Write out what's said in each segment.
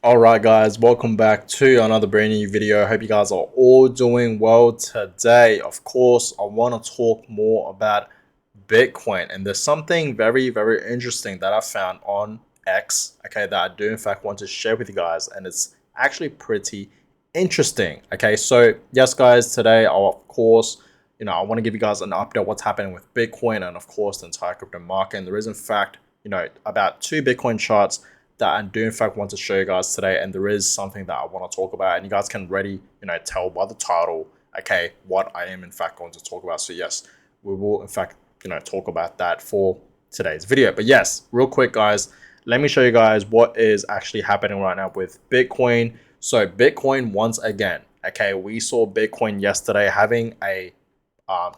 Alright guys, welcome back to another brand new video. Hope you guys are all doing well today. Of course, I want to talk more about Bitcoin, and there's something very interesting that I found on X, okay, that I do in fact want to share with you guys, and it's actually pretty interesting. Okay, so yes guys, today I'll of course, I want to give you guys an update what's happening with Bitcoin and of course the entire crypto market. And there is in fact, about two Bitcoin charts that I do in fact want to show you guys today, and there is something that I want to talk about, and you guys can already tell by the title, okay, what I am in fact going to talk about. So yes, we will in fact talk about that for today's video. But yes, real quick guys, let me show you guys what is actually happening right now with Bitcoin. So Bitcoin, once again, okay, we saw Bitcoin yesterday having a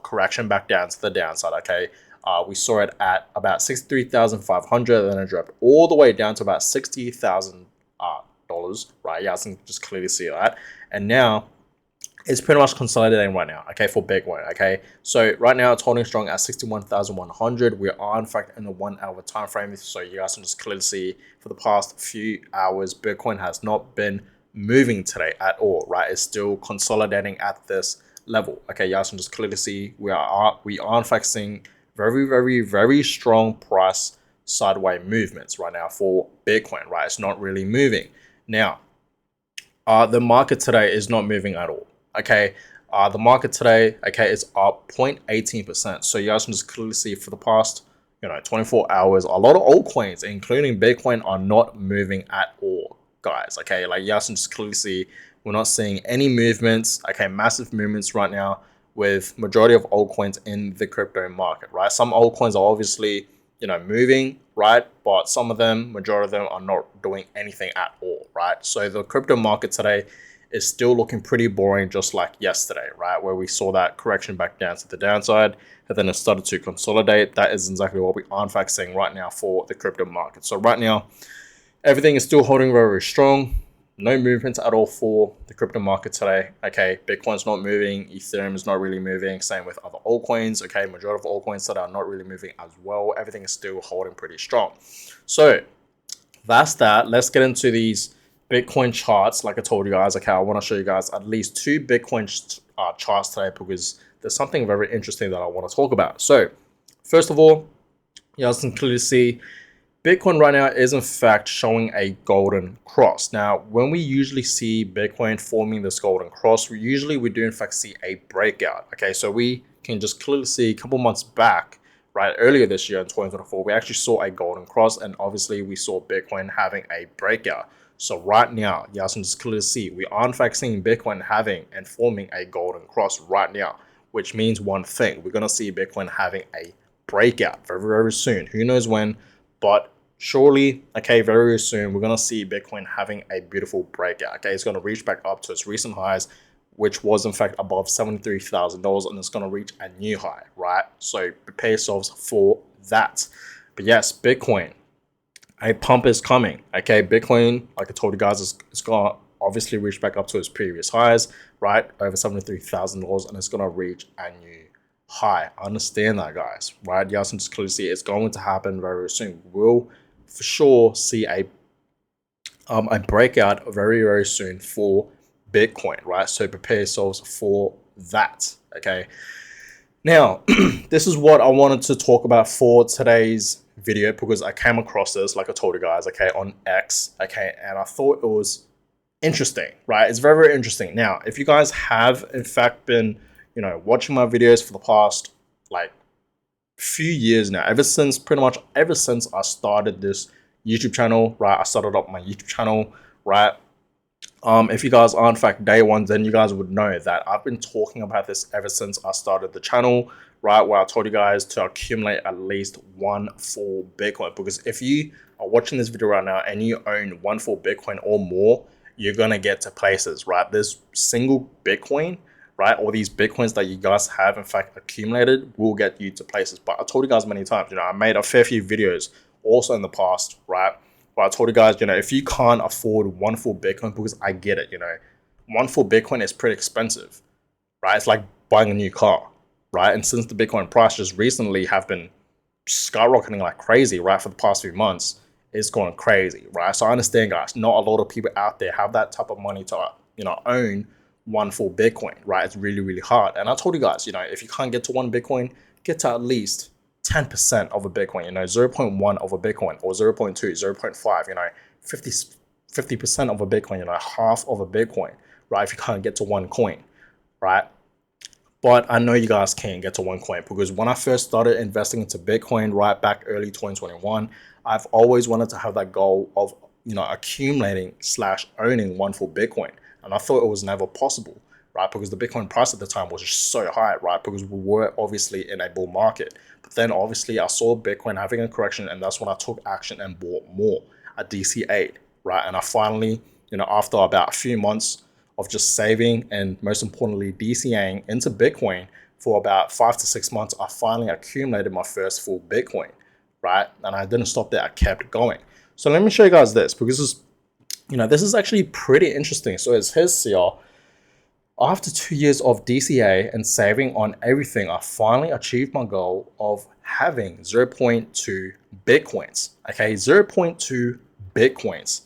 correction back down to the downside. Okay, we saw it at about 63,500, then it dropped all the way down to about $60,000. Right, yeah, I can just clearly see that, and now it's pretty much consolidating right now. Okay, for Bitcoin. Okay, so right now it's holding strong at 61,100. We are in fact in the 1 hour time frame, so you guys can just clearly see for the past few hours, Bitcoin has not been moving today at all. Right, it's still consolidating at this level. Okay, you guys can just clearly see we are in fact seeing very strong price sideways movements right now for Bitcoin. Right, it's not really moving now. The market today is not moving at all. Okay, the market today, okay, is up 0.18%. So you guys can just clearly see for the past 24 hours, a lot of altcoins, including Bitcoin, are not moving at all, guys. Okay, like you guys can just clearly see we're not seeing any movements. Okay, massive movements right now with majority of altcoins in the crypto market. Right, some altcoins are obviously moving, right, but some of them, majority of them, are not doing anything at all. Right, so the crypto market today is still looking pretty boring, just like yesterday, right, where we saw that correction back down to the downside and then it started to consolidate. That is exactly what we are in fact seeing right now for the crypto market. So right now everything is still holding very strong. No movement at all for the crypto market today. Okay, Bitcoin's not moving, Ethereum is not really moving, same with other altcoins. Okay, majority of altcoins that are not really moving as well. Everything is still holding pretty strong. So that's that. Let's get into these Bitcoin charts. Like I told you guys, okay, I want to show you guys at least two Bitcoin charts today because there's something very interesting that I want to talk about. So first of all, you guys can clearly see Bitcoin right now is in fact showing a golden cross. Now, when we usually see Bitcoin forming this golden cross, we do in fact see a breakout. Okay, so we can just clearly see a couple months back, right, earlier this year in 2024, we actually saw a golden cross, and obviously we saw Bitcoin having a breakout. So right now, you guys can just clearly see we are in fact seeing Bitcoin having and forming a golden cross right now, which means one thing: we're gonna see Bitcoin having a breakout very soon. Who knows when, but surely, okay, very soon, we're going to see Bitcoin having a beautiful breakout. Okay, it's going to reach back up to its recent highs, which was in fact above $73,000, and it's going to reach a new high, right? So prepare yourselves for that. But yes, Bitcoin, a pump is coming. Okay, Bitcoin, like I told you guys, it's going to obviously reach back up to its previous highs, right? Over $73,000, and it's going to reach a new high. Understand that, guys, right? You guys can just clearly see it's going to happen very soon. We'll for sure see a breakout very soon for Bitcoin, right? So prepare yourselves for that. Okay, now this is what I wanted to talk about for today's video because I came across this, like I told you guys, okay, on X, okay, and I thought it was interesting, right? It's very interesting. Now, if you guys have in fact been watching my videos for the past like few years now, pretty much ever since I started this YouTube channel, right? I started up my YouTube channel, right? If you guys are in fact day ones, then you guys would know that I've been talking about this ever since I started the channel, right? Where I told you guys to accumulate at least one full Bitcoin, because if you are watching this video right now and you own one full Bitcoin or more, you're gonna get to places, right? This single Bitcoin, right, all these Bitcoins that you guys have in fact accumulated will get you to places. But I told you guys many times, I made a fair few videos also in the past, right, where I told you guys, if you can't afford one full Bitcoin, because I get it, one full Bitcoin is pretty expensive, right? It's like buying a new car, right? And since the Bitcoin price just recently have been skyrocketing like crazy, right, for the past few months, is going crazy, right? So I understand, guys, not a lot of people out there have that type of money to, own one full Bitcoin, right? It's really, really hard. And I told you guys, if you can't get to one Bitcoin, get to at least 10% of a Bitcoin, 0.1 of a Bitcoin, or 0.2, 0.5, 50% of a Bitcoin, half of a Bitcoin, right? If you can't get to one coin, right? But I know you guys can't get to one coin, because when I first started investing into Bitcoin right back early 2021, I've always wanted to have that goal of, accumulating / owning one full Bitcoin. And I thought it was never possible, right? Because the Bitcoin price at the time was just so high, right? Because we were obviously in a bull market. But then obviously I saw Bitcoin having a correction, and that's when I took action and bought more at DC8, right? And I finally, after about a few months of just saving and most importantly DCAing into Bitcoin for about 5 to 6 months, I finally accumulated my first full Bitcoin, right? And I didn't stop there, I kept going. So let me show you guys this, because this is actually pretty interesting. So it says here, after 2 years of DCA and saving on everything, I finally achieved my goal of having 0.2 Bitcoins. Okay, 0.2 Bitcoins.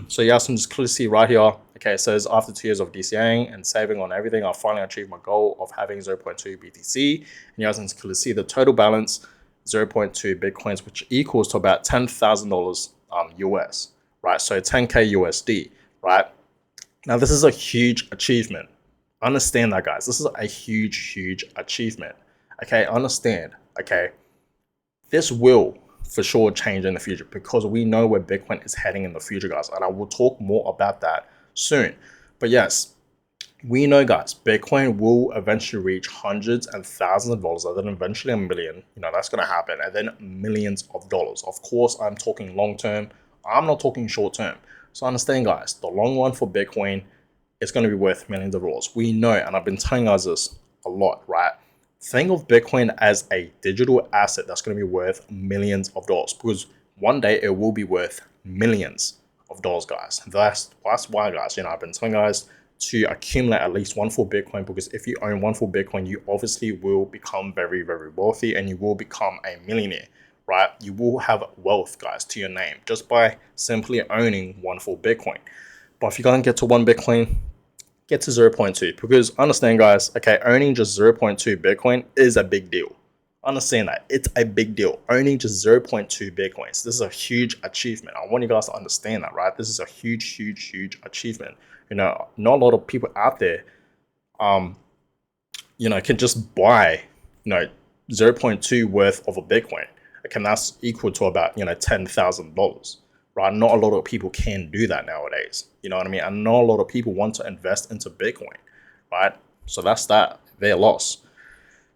So you guys can just clearly see right here. Okay, it says after 2 years of DCAing and saving on everything, I finally achieved my goal of having 0.2 BTC. And you guys can clearly see the total balance, 0.2 Bitcoins, which equals to about $10,000 US, right? So 10K USD, right? Now, this is a huge achievement. Understand that, guys. This is a huge, huge achievement. Okay, understand. Okay, this will for sure change in the future, because we know where Bitcoin is heading in the future, guys. And I will talk more about that soon. But yes, we know, guys, Bitcoin will eventually reach hundreds and thousands of dollars, and then eventually a million. That's going to happen, and then millions of dollars. Of course, I'm talking long term. I'm not talking short term. So understand, guys, the long run for Bitcoin is going to be worth millions of dollars. We know, and I've been telling us this a lot, right? Think of Bitcoin as a digital asset that's going to be worth millions of dollars, because one day it will be worth millions of dollars, guys. That's why, guys, I've been telling guys to accumulate at least one full Bitcoin, because if you own one full Bitcoin, you obviously will become very, very wealthy, and you will become a millionaire, right? You will have wealth, guys, to your name just by simply owning one full Bitcoin. But if you can't get to one Bitcoin, get to 0.2, because understand, guys, okay, owning just 0.2 Bitcoin is a big deal. Understand that it's a big deal. Owning just 0.2 Bitcoins, this is a huge achievement. I want you guys to understand that, right? This is a huge, huge, huge achievement. Not a lot of people out there, can just buy, 0.2 worth of a Bitcoin. Okay, that's equal to about, $10,000. Right? Not a lot of people can do that nowadays. You know what I mean? And not a lot of people want to invest into Bitcoin, right? So that's that. Their loss.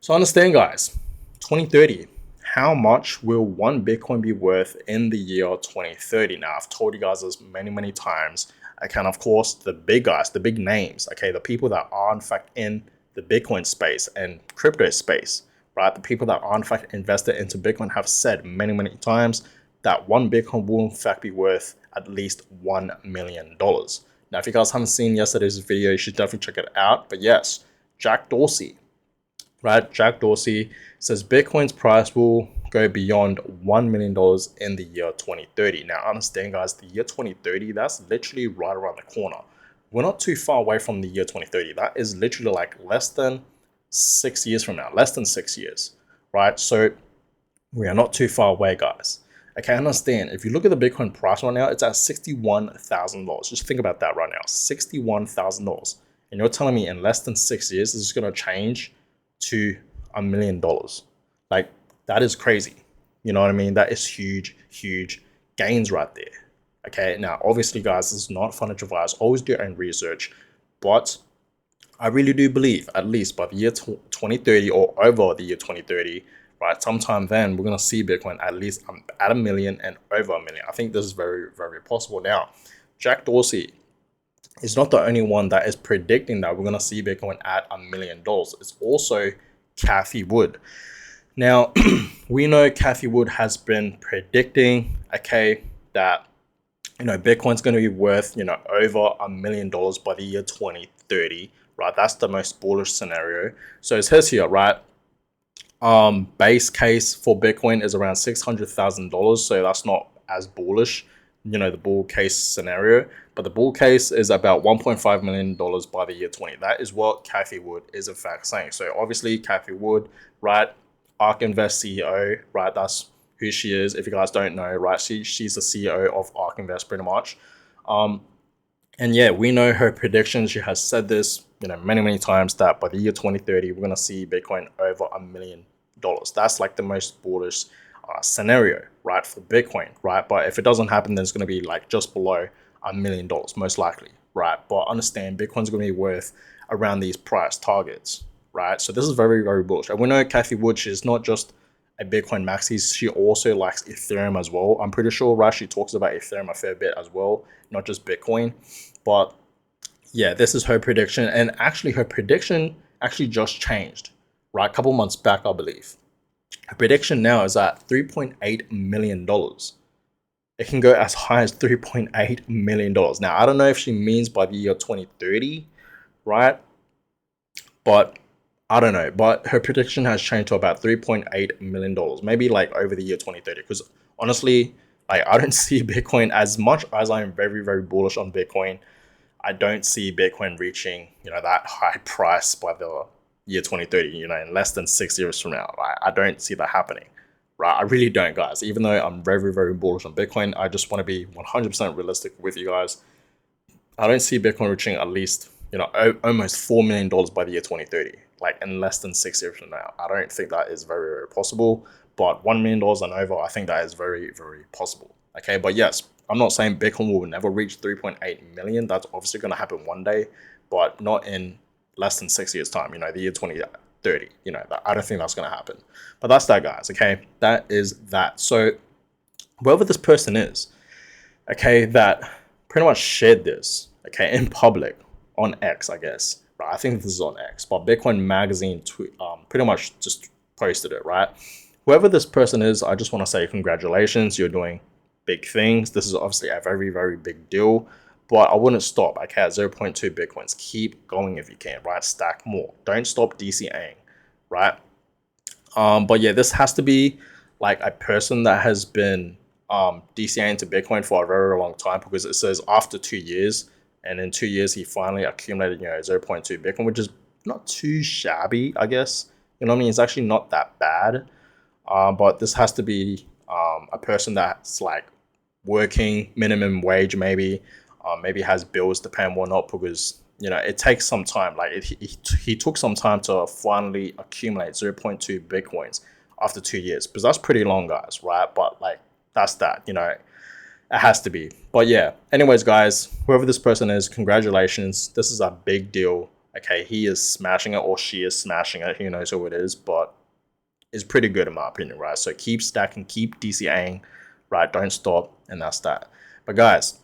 So understand, guys, 2030, how much will one Bitcoin be worth in the year 2030? Now, I've told you guys this many, many times. Okay, and of course, the big guys, the big names, okay, the people that are in fact in the Bitcoin space and crypto space, right? The people that are in fact invested into Bitcoin have said many, many times that one Bitcoin will in fact be worth at least $1 million. Now, if you guys haven't seen yesterday's video, you should definitely check it out. But yes, Jack Dorsey, right? Jack Dorsey says Bitcoin's price will go beyond $1 million in the year 2030. Now, understand, guys, the year 2030, that's literally right around the corner. We're not too far away from the year 2030. That is literally like less than 6 years from now, less than 6 years, right? So we are not too far away, guys. Okay, understand, if you look at the Bitcoin price right now, it's at $61,000. Just think about that right now, $61,000. And you're telling me in less than 6 years, this is going to change to $1 million. Like, that is crazy. You know what I mean? That is huge, huge gains right there. Okay, now, obviously, guys, this is not financial advice. Always do your own research. But I really do believe, at least by the year 2030 or over the year 2030, right, sometime then we're going to see Bitcoin at least at $1 million and over $1 million. I think this is very, very possible. Now, Jack Dorsey is not the only one that is predicting that we're going to see Bitcoin at $1 million. It's also Cathie Wood. Now, we know Cathie Wood has been predicting, okay, that, Bitcoin's going to be worth, over $1 million by the year 2030, right? That's the most bullish scenario. So it says here, right, base case for Bitcoin is around $600,000. So that's not as bullish, you know, the bull case scenario, but the bull case is about $1.5 million by the year 20. That is what Cathie Wood is in fact saying. So obviously Cathie Wood, right, ARK Invest CEO, right, that's who she is. If you guys don't know, right, she's the CEO of ARK Invest pretty much. And yeah, we know her predictions. She has said this, you know, many times, that by the year 2030, we're going to see Bitcoin over $1 million. That's like the most bullish scenario, right, for Bitcoin, right? But if it doesn't happen, then it's going to be like just below $1 million, most likely, right? But understand, Bitcoin's going to be worth around these price targets, right? So this is very bullish. And we know Cathie Wood, she's not just a Bitcoin maxi, she also likes Ethereum as well. I'm pretty sure, right, she talks about Ethereum a fair bit as well, not just Bitcoin. But yeah, this is her prediction. And actually, her prediction actually just changed, right? A couple months back, I believe. Her prediction now is at $3.8 million. It can go as high as $3.8 million. Now, I don't know if she means by the year 2030, right? But I don't know. But her prediction has changed to about $3.8 million, maybe like over the year 2030. Because honestly, like, I don't see Bitcoin, as much as I'm very bullish on Bitcoin, I don't see Bitcoin reaching, you know, that high price by the year 2030, you know, in less than 6 years from now. Right? I don't see that happening, right? I really don't, guys. Even though I'm very bullish on Bitcoin, I just want to be 100% realistic with you guys. I don't see Bitcoin reaching at least, you know, almost $4 million by the year 2030, like in less than 6 years from now. I don't think that is very possible, but $1 million and over, I think that is very possible. Okay, but yes, I'm not saying Bitcoin will never reach 3.8 million. That's obviously going to happen one day, but not in less than 6 years time, you know, the year 2030, you know, I don't think that's going to happen. But that's that, guys. Okay, that is that. So whoever this person is, okay, that pretty much shared this, okay, in public on X, I guess, right? I think this is on X, but Bitcoin Magazine pretty much just posted it, right? Whoever this person is, I just want to say congratulations. You're doing big things. This is obviously a very big deal, but I wouldn't stop. Okay, at 0.2 Bitcoins, keep going if you can, right? Stack more. Don't stop DCAing, right? But yeah, this has to be like a person that has been DCAing to Bitcoin for a very long time, because it says after 2 years, and in 2 years he finally accumulated, you know, 0.2 Bitcoin, which is not too shabby, I guess. You know what I mean? It's actually not that bad. But this has to be a person that's like working minimum wage, maybe has bills to pay and whatnot, because, you know, it takes some time. Like he took some time to finally accumulate 0.2 Bitcoins after 2 years, because that's pretty long, guys, right? But like, that's that, you know, it has to be. But yeah, anyways, guys, whoever this person is, congratulations. This is a big deal. Okay, he is smashing it, or she is smashing it. Who knows who it is, but it's pretty good in my opinion, right? So keep stacking, keep DCAing, right? Don't stop, and that's that. But guys,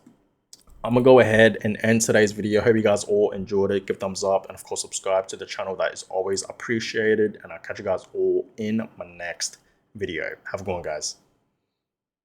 I'm gonna go ahead and end today's video. Hope you guys all enjoyed it. Give thumbs up, and of course subscribe to the channel. That is always appreciated, and I'll catch you guys all in my next video. Have a good one, guys.